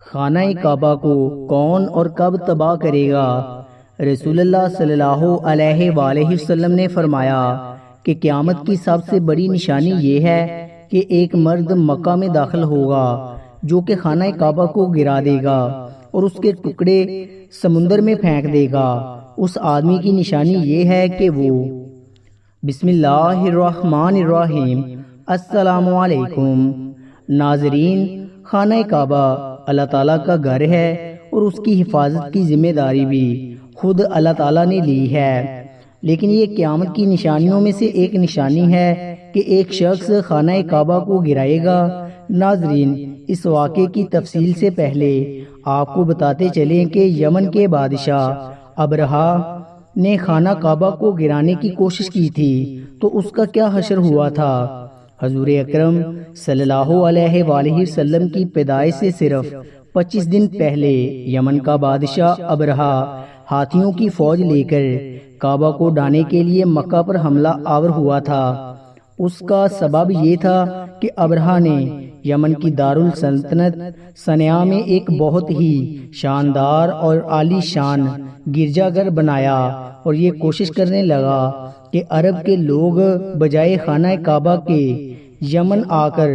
خانہ کعبہ کو کون اور کب تباہ کرے گا؟ رسول اللہ صلی اللہ علیہ وآلہ وسلم نے فرمایا کہ قیامت کی سب سے بڑی نشانی یہ ہے کہ ایک مرد مکہ میں داخل ہوگا جو کہ خانہ کعبہ کو گرا دے گا اور اس کے ٹکڑے سمندر میں پھینک دے گا۔ اس آدمی کی نشانی یہ ہے کہ وہ بسم اللہ الرحمن الرحیم۔ السلام علیکم ناظرین، خانہ کعبہ اللہ تعالیٰ کا گھر ہے اور اس کی حفاظت کی ذمہ داری بھی خود اللہ تعالیٰ نے لی ہے، لیکن یہ قیامت کی نشانیوں میں سے ایک نشانی ہے کہ ایک شخص خانہ کعبہ کو گرائے گا۔ ناظرین، اس واقعے کی تفصیل سے پہلے آپ کو بتاتے چلیں کہ یمن کے بادشاہ ابرہہ نے خانہ کعبہ کو گرانے کی کوشش کی تھی تو اس کا کیا حشر ہوا تھا۔ حضور اکرم صلی اللہ علیہ وآلہ وسلم کی پیدائش سے صرف 25 دن پہلے یمن کا بادشاہ ابرہہ ہاتھیوں کی فوج لے کر کعبہ کو ڈھانے کے لیے مکہ پر حملہ آور ہوا تھا۔ اس کا سبب یہ تھا کہ ابرہہ نے یمن کی دارالسلطنت صنعاء میں ایک بہت ہی شاندار اور عالی شان گرجا گھر بنایا اور یہ کوشش کرنے لگا کہ عرب کے لوگ بجائے خانہ کعبہ کے یمن آ کر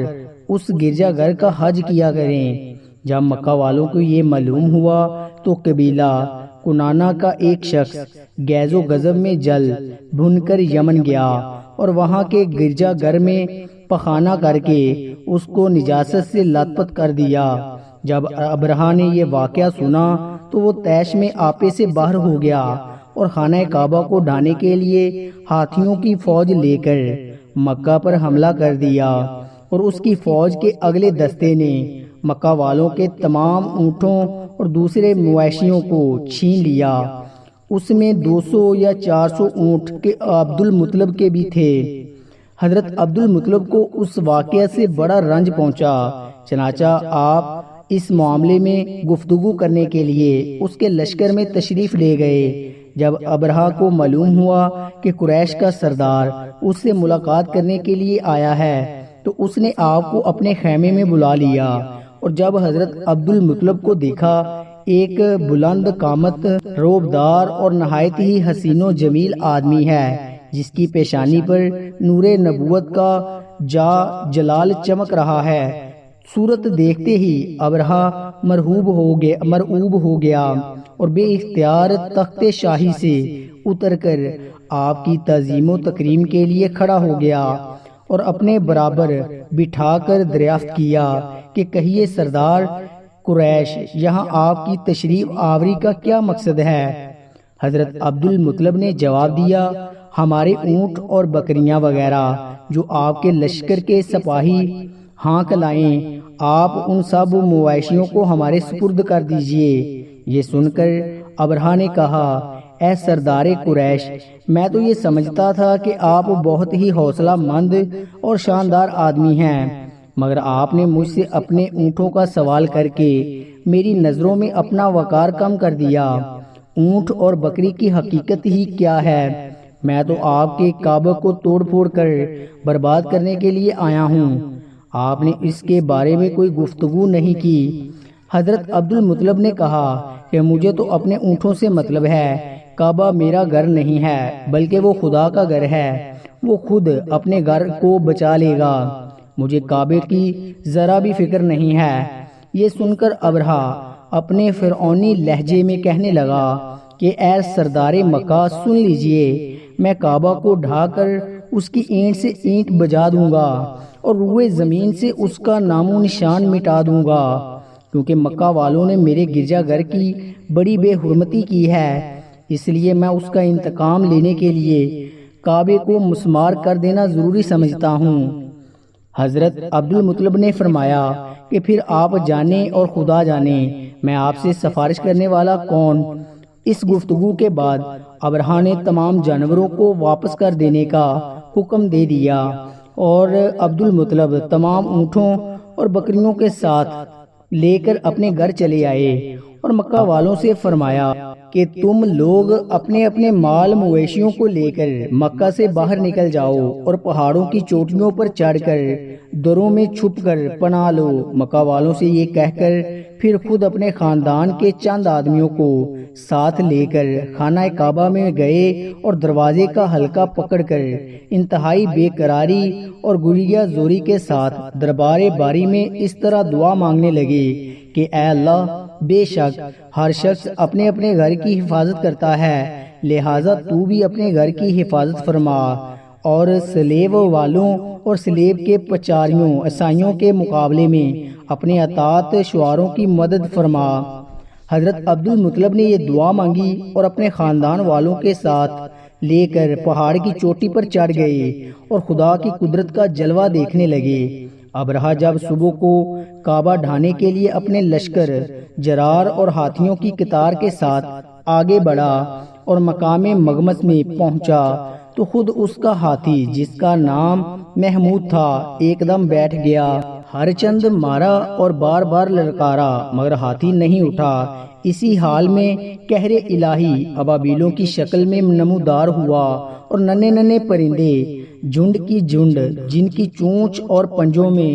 اس گرجا گھر کا حج کیا کریں۔ جب مکہ والوں کو یہ معلوم ہوا تو قبیلہ کنانا کا ایک شخص غیظ و غضب میں جل بھن کر یمن گیا اور وہاں کے گرجا گھر میں پخانہ کر کے اس کو نجاست سے لت پت کر دیا۔ جب ابرہہ نے یہ واقعہ سنا تو وہ طیش میں آپے سے باہر ہو گیا اور خانہ کعبہ کو ڈھانے کے لیے ہاتھیوں کی فوج لے کر مکہ پر حملہ کر دیا، اور اس کی فوج کے اگلے دستے نے مکہ والوں کے تمام اونٹوں اور دوسرے مویشیوں کو چھین لیا۔ اس میں 200 یا 400 اونٹ کے عبد المطلب کے بھی تھے۔ حضرت عبد المطلب کو اس واقعہ سے بڑا رنج پہنچا، چنانچہ آپ اس معاملے میں گفتگو کرنے کے لیے اس کے لشکر میں تشریف لے گئے۔ جب ابرہہ کو معلوم ہوا کہ قریش کا سردار اس سے ملاقات کرنے کے لیے آیا ہے تو اس نے آپ کو اپنے خیمے میں بلا لیا، اور جب حضرت عبد المطلب کو دیکھا، ایک بلند قامت، روبدار اور نہایت ہی حسین و جمیل آدمی ہے جس کی پیشانی پر نور نبوت کا جلال چمک رہا ہے۔ صورت دیکھتے ہی ابرہہ مرعوب ہو گیا اور بے اختیار تخت شاہی سے اتر کر آپ کی تعظیم و تکریم کے لیے کھڑا ہو گیا اور اپنے برابر بٹھا کر دریافت کیا کہ کہیے سردار قریش، یہاں آپ کی تشریف آوری کا کیا مقصد ہے؟ حضرت عبد المطلب نے جواب دیا، ہمارے اونٹ اور بکریاں وغیرہ جو آپ کے لشکر کے سپاہی ہانک لائیں، آپ ان سب مویشیوں کو ہمارے سپرد کر دیجئے۔ یہ سن کر ابرہہ نے کہا، اے سردار قریش، میں تو یہ سمجھتا تھا کہ آپ بہت ہی حوصلہ مند اور شاندار آدمی ہیں، مگر آپ نے مجھ سے اپنے اونٹوں کا سوال کر کے میری نظروں میں اپنا وقار کم کر دیا۔ اونٹ اور بکری کی حقیقت ہی کیا ہے؟ میں تو آپ کے کعبہ کو توڑ پھوڑ کر برباد کرنے کے لیے آیا ہوں، آپ نے اس کے بارے میں کوئی گفتگو نہیں کی۔ حضرت عبد المطلب نے کہا کہ مجھے تو اپنے اونٹوں سے مطلب ہے، کعبہ میرا گھر نہیں ہے بلکہ وہ خدا کا گھر ہے، وہ خود اپنے گھر کو بچا لے گا، مجھے کعبے کی ذرا بھی فکر نہیں ہے۔ یہ سن کر ابرہہ اپنے فرعونی لہجے میں کہنے لگا کہ اے سردار مکہ، سن لیجئے، میں کعبہ کو ڈھا کر اس کی اینٹ سے اینٹ بجا دوں گا اور روئے زمین سے اس کا نام و نشان مٹا دوں گا، کیونکہ مکہ والوں نے میرے گرجا گھر کی بڑی بے حرمتی کی ہے، اس لیے میں اس کا انتقام لینے کے لیے کعبے کو مسمار کر دینا ضروری سمجھتا ہوں۔ حضرت عبد المطلب نے فرمایا کہ پھر آپ جانیں اور خدا جانے، میں آپ سے سفارش کرنے والا کون؟ اس گفتگو کے بعد ابرہہ نے تمام جانوروں کو واپس کر دینے کا حکم دے دیا اور عبد المطلب تمام اونٹوں اور بکریوں کے ساتھ لے کر اپنے گھر چلے آئے اور مکہ والوں سے فرمایا کہ تم لوگ اپنے اپنے مال مویشیوں کو لے کر مکہ سے باہر نکل جاؤ اور پہاڑوں کی چوٹیوں پر چڑھ کر دروں میں چھپ کر پناہ لو۔ مکہ والوں سے یہ کہہ کر پھر خود اپنے خاندان کے چند آدمیوں کو ساتھ لے کر خانہ کعبہ میں گئے اور دروازے کا حلقہ پکڑ کر انتہائی بے قراری اور گریہ زوری کے ساتھ دربار باری میں اس طرح دعا مانگنے لگے کہ اے اللہ، بے شک ہر شخص اپنے اپنے گھر کی حفاظت کرتا ہے، لہٰذا تو بھی اپنے گھر کی حفاظت فرما اور سلیب والوں اور سلیب کے پچاریوں عیسائیوں کے مقابلے میں اپنے اطاعت شعاروں کی مدد فرما۔ حضرت عبد المطلب نے یہ دعا مانگی اور اپنے خاندان والوں کے ساتھ لے کر پہاڑ کی چوٹی پر چڑھ گئے اور خدا کی قدرت کا جلوہ دیکھنے لگے۔ ابرہہ جب صبح کو کعبہ ڈھانے کے لیے اپنے لشکر جرار اور ہاتھیوں کی قطار کے ساتھ آگے بڑھا اور مقام مغمس میں پہنچا تو خود اس کا ہاتھی، جس کا نام محمود تھا، ایک دم بیٹھ گیا۔ ہر چند مارا اور بار بار للکارا مگر ہاتھی نہیں اٹھا۔ اسی حال میں قہر الہی ابابیلوں کی شکل میں نمودار ہوا اور ننھے ننھے پرندے جھنڈ کی جھنڈ، جن کی چونچ اور پنجوں میں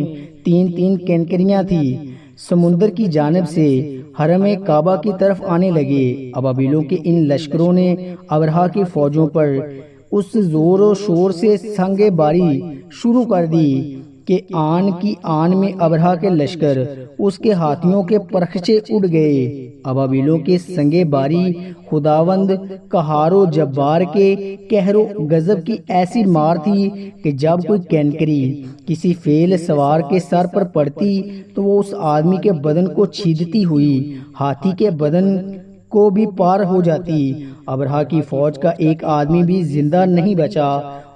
تین تین کینکریاں تھیں، سمندر کی جانب سے حرم کعبہ کی طرف آنے لگے۔ ابابیلوں کے ان لشکروں نے ابرہہ کی فوجوں پر اس زور و شور سے سنگ باری شروع کر دی کہ آن کی آن میں ابرہہ کے لشکر اس کے ہاتھیوں کے پرخچے اڑ گئے۔ ابابیلوں کے سنگ باری خداوند قہار و جبار کے قہر و غضب کی ایسی مار تھی کہ جب کوئی کینکری کسی فیل سوار کے سر پر پڑتی تو وہ اس آدمی کے بدن کو چھیدتی ہوئی ہاتھی کے بدن کو بھی پار ہو جاتی۔ ابرہہ کی فوج کا ایک آدمی بھی زندہ نہیں بچا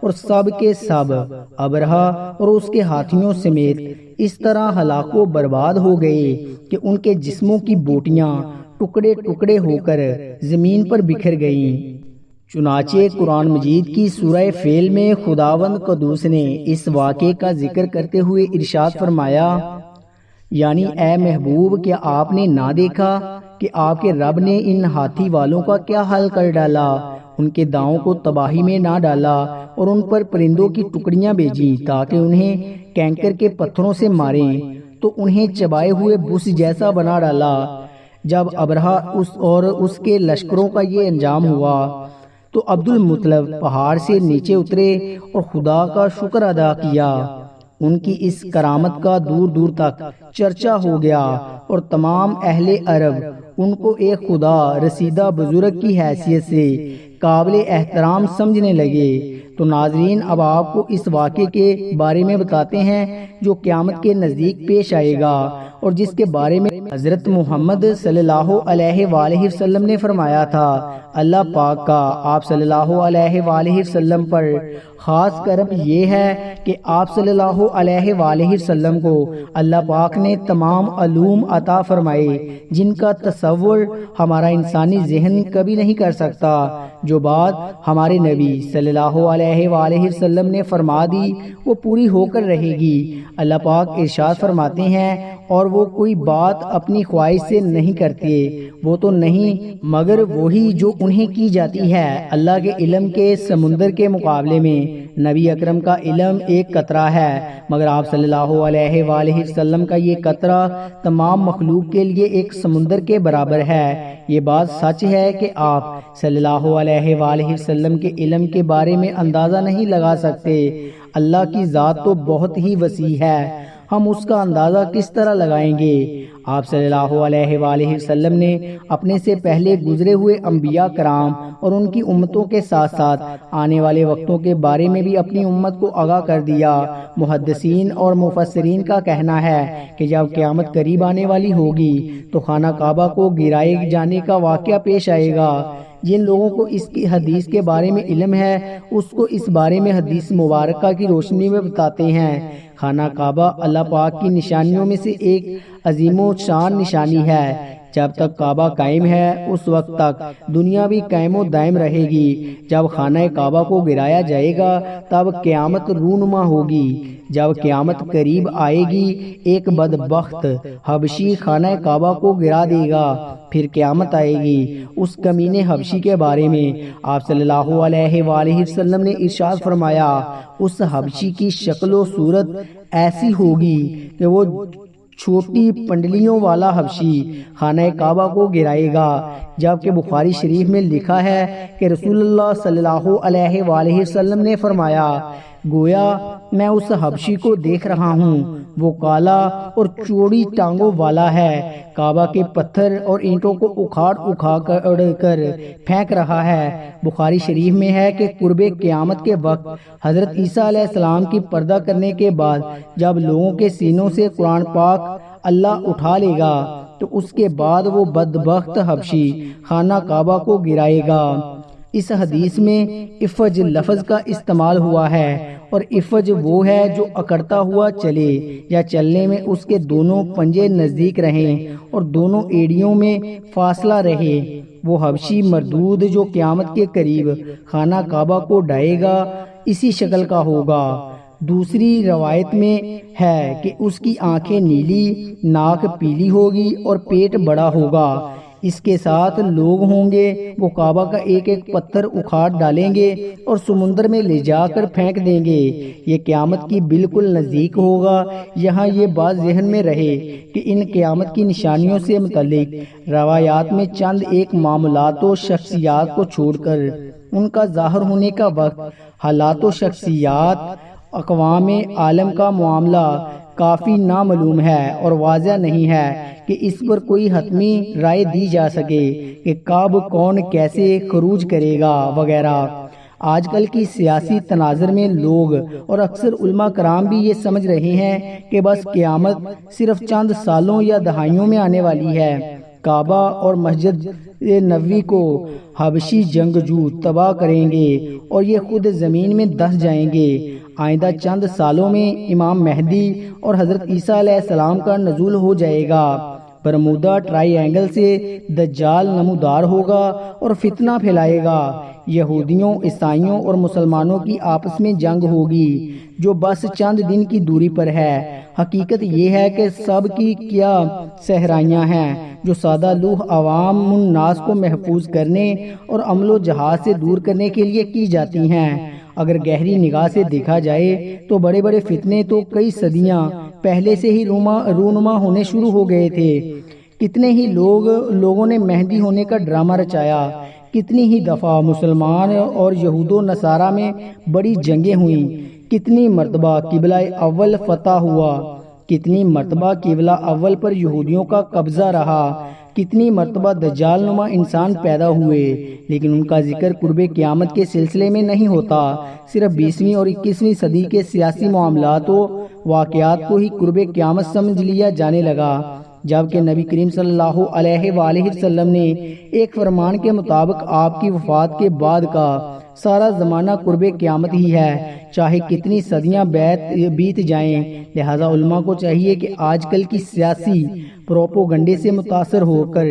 اور سب کے سب ابرہہ اور اس کے ہاتھیوں سمیت اس طرح ہلاک و برباد ہو گئے کہ ان کے جسموں کی بوٹیاں ٹکڑے ٹکڑے ہو کر زمین پر بکھر گئیں۔ چنانچہ قرآن مجید کی سورہ فیل میں خداوند قدوس نے اس واقعے کا ذکر کرتے ہوئے ارشاد فرمایا، یعنی اے محبوب، کیا آپ نے نہ دیکھا کہ آپ کے رب نے ان ہاتھی والوں کا کیا حل کر ڈالا؟ ان کے داؤں کو تباہی میں نہ ڈالا اور ان پر پرندوں کی ٹکڑیاں بھیجی تاکہ انہیں کینکر کے پتھروں سے ماریں، تو انہیں چبائے ہوئے بس جیسا بنا ڈالا۔ جب ابرہہ اس کے لشکروں کا یہ انجام ہوا تو عبد المطلب پہاڑ سے نیچے اترے اور خدا کا شکر ادا کیا۔ ان کی اس کرامت کا دور دور تک چرچا ہو گیا اور تمام اہل عرب ان کو ایک خدا رسیدہ بزرگ کی حیثیت سے قابل احترام سمجھنے لگے۔ تو ناظرین، اب آپ کو اس واقعے کے بارے میں بتاتے ہیں جو قیامت کے نزدیک پیش آئے گا اور جس کے بارے میں حضرت محمد صلی اللہ علیہ وآلہ وسلم نے فرمایا تھا۔ اللہ پاک کا آپ صلی اللہ علیہ وآلہ وسلم پر خاص کرم یہ ہے کہ آپ صلی اللہ علیہ وآلہ وسلم کو اللہ پاک نے تمام علوم عطا فرمائے جن کا تصور ہمارا انسانی ذہن کبھی نہیں کر سکتا۔ جو بات ہمارے نبی صلی اللہ علیہ وآلہ وسلم نے فرما دی وہ پوری ہو کر رہے گی۔ اللہ پاک ارشاد فرماتے ہیں، اور وہ کوئی بات اپنی خواہش سے نہیں کرتے، وہ تو نہیں مگر وہی جو انہیں کی جاتی ہے۔ اللہ کے علم کے سمندر کے مقابلے میں نبی اکرم کا علم ایک قطرہ ہے، مگر آپ صلی اللہ علیہ وآلہ وسلم کا یہ قطرہ تمام مخلوق کے لیے ایک سمندر کے برابر ہے۔ یہ بات سچ ہے کہ آپ صلی اللہ علیہ وآلہ وسلم کے علم کے بارے میں اندازہ نہیں لگا سکتے۔ اللہ کی ذات تو بہت ہی وسیع ہے، ہم اس کا اندازہ کس طرح لگائیں گے؟ آپ صلی اللہ علیہ وآلہ وسلم نے اپنے سے پہلے گزرے ہوئے انبیاء کرام اور ان کی امتوں کے ساتھ ساتھ آنے والے وقتوں کے بارے میں بھی اپنی امت کو آگاہ کر دیا۔ محدثین اور مفسرین کا کہنا ہے کہ جب قیامت قریب آنے والی ہوگی تو خانہ کعبہ کو گرائے جانے کا واقعہ پیش آئے گا۔ جن لوگوں کو اس کی حدیث کے بارے میں علم ہے اس کو اس بارے میں حدیث مبارکہ کی روشنی میں بتاتے ہیں۔ خانہ کعبہ اللہ پاک کی نشانیوں میں سے ایک عظیم و شان نشانی ہے۔ جب تک کعبہ قائم ہے اس وقت تک دنیا بھی قائم و دائم رہے گی۔ جب خانہ کعبہ کو گرایا جائے گا تب قیامت رونما ہوگی۔ جب قیامت قریب آئے گی ایک بدبخت حبشی خانہ کعبہ کو گرا دے گا، پھر قیامت آئے گی۔ اس کمینے حبشی کے بارے میں آپ صلی اللہ علیہ وآلہ وسلم نے ارشاد فرمایا، اس حبشی کی شکل و صورت ایسی ہوگی کہ وہ چھوٹی پنڈلیوں والا حبشی خانہ کعبہ کو گرائے گا، جبکہ بخاری شریف میں لکھا ہے کہ رسول اللہ صلی اللہ علیہ وآلہ وسلم نے فرمایا، گویا میں اس حبشی کو دیکھ رہا ہوں، وہ کالا اور چوڑی ٹانگوں والا ہے، کعبہ کے پتھر اور اینٹوں کو اکھاڑ کر پھینک رہا ہے۔ بخاری شریف میں ہے کہ قرب قیامت کے وقت حضرت عیسیٰ علیہ السلام کی پردہ کرنے کے بعد جب لوگوں کے سینوں سے قرآن پاک اللہ اٹھا لے گا تو اس کے بعد وہ بدبخت حبشی خانہ کعبہ کو گرائے گا۔ اس حدیث میں افج لفظ کا استعمال ہوا ہے، اور افج وہ ہے جو اکڑتا ہوا چلے یا چلنے میں اس کے دونوں پنجے نزدیک رہیں اور دونوں ایڑیوں میں فاصلہ رہے۔ وہ حبشی مردود جو قیامت کے قریب خانہ کعبہ کو ڈھائے گا اسی شکل کا ہوگا۔ دوسری روایت میں ہے کہ اس کی آنکھیں نیلی، ناک پیلی ہوگی اور پیٹ بڑا ہوگا۔ اس کے ساتھ لوگ ہوں گے، وہ کعبہ کا ایک ایک پتھر اکھاڑ ڈالیں گے اور سمندر میں لے جا کر پھینک دیں گے۔ یہ قیامت کی بالکل نزدیک ہوگا۔ یہاں یہ بات ذہن میں رہے کہ ان قیامت کی نشانیوں سے متعلق روایات میں چند ایک معاملات و شخصیات کو چھوڑ کر ان کا ظاہر ہونے کا وقت، حالات و شخصیات، اقوام عالم کا معاملہ کافی نامعلوم ہے اور واضح نہیں ہے کہ اس پر کوئی حتمی رائے دی جا سکے کہ کب کون کیسے خروج کرے گا وغیرہ۔ آج کل کی سیاسی تناظر میں لوگ اور اکثر علماء کرام بھی یہ سمجھ رہے ہیں کہ بس قیامت صرف چند سالوں یا دہائیوں میں آنے والی ہے۔ کعبہ اور مسجد نبوی کو حبشی جنگجو تباہ کریں گے اور یہ خود زمین میں دس جائیں گے۔ آئندہ چند سالوں میں امام مہدی اور حضرت عیسیٰ علیہ السلام کا نزول ہو جائے گا۔ برمودا ٹرائی اینگل سے دجال نمودار ہوگا اور فتنہ پھیلائے گا۔ یہودیوں، عیسائیوں اور مسلمانوں کی آپس میں جنگ ہوگی جو بس چند دن کی دوری پر ہے۔ حقیقت یہ ہے کہ سب کی کیا صحرائیاں ہیں جو سادہ لوح عوام الناس کو محفوظ کرنے اور عمل و جہاد سے دور کرنے کے لیے کی جاتی ہیں۔ اگر گہری نگاہ سے دیکھا جائے تو بڑے بڑے فتنے تو کئی صدیاں پہلے سے ہی رونما ہونے شروع ہو گئے تھے۔ کتنے ہی لوگوں نے مہدی ہونے کا ڈرامہ رچایا، کتنی ہی دفعہ مسلمان اور یہود و نصارہ میں بڑی جنگیں ہوئیں، کتنی مرتبہ قبلہ اول فتح ہوا، کتنی مرتبہ قبلہ اول پر یہودیوں کا قبضہ رہا، کتنی مرتبہ دجال نما انسان پیدا ہوئے، لیکن ان کا ذکر قرب قیامت کے سلسلے میں نہیں ہوتا۔ صرف 20ویں اور 21ویں صدی کے سیاسی معاملات و واقعات کو ہی قرب قیامت سمجھ لیا جانے لگا، جبکہ نبی کریم صلی اللہ علیہ وآلہ وسلم نے ایک فرمان کے مطابق آپ کی وفات کے بعد کا سارا زمانہ قرب قیامت ہی ہے، چاہے کتنی صدیاں بیت جائیں۔ لہذا علماء کو چاہیے کہ آج کل کی سیاسی پروپوگنڈے سے متاثر ہو کر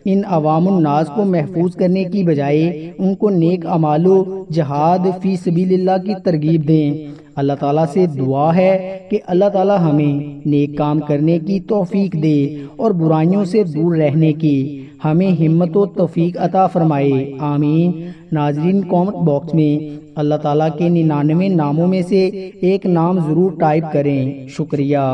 ان عوام الناس کو محفوظ کرنے کی بجائے ان کو نیک اعمال و جہاد فی سبیل اللہ کی ترغیب دیں۔ اللہ تعالیٰ سے دعا ہے کہ اللہ تعالیٰ ہمیں نیک کام کرنے کی توفیق دے اور برائیوں سے دور رہنے کی ہمیں ہمت و توفیق عطا فرمائے، آمین۔ ناظرین، کامنٹ باکس میں اللہ تعالیٰ کے 99 ناموں میں سے ایک نام ضرور ٹائپ کریں۔ شکریہ۔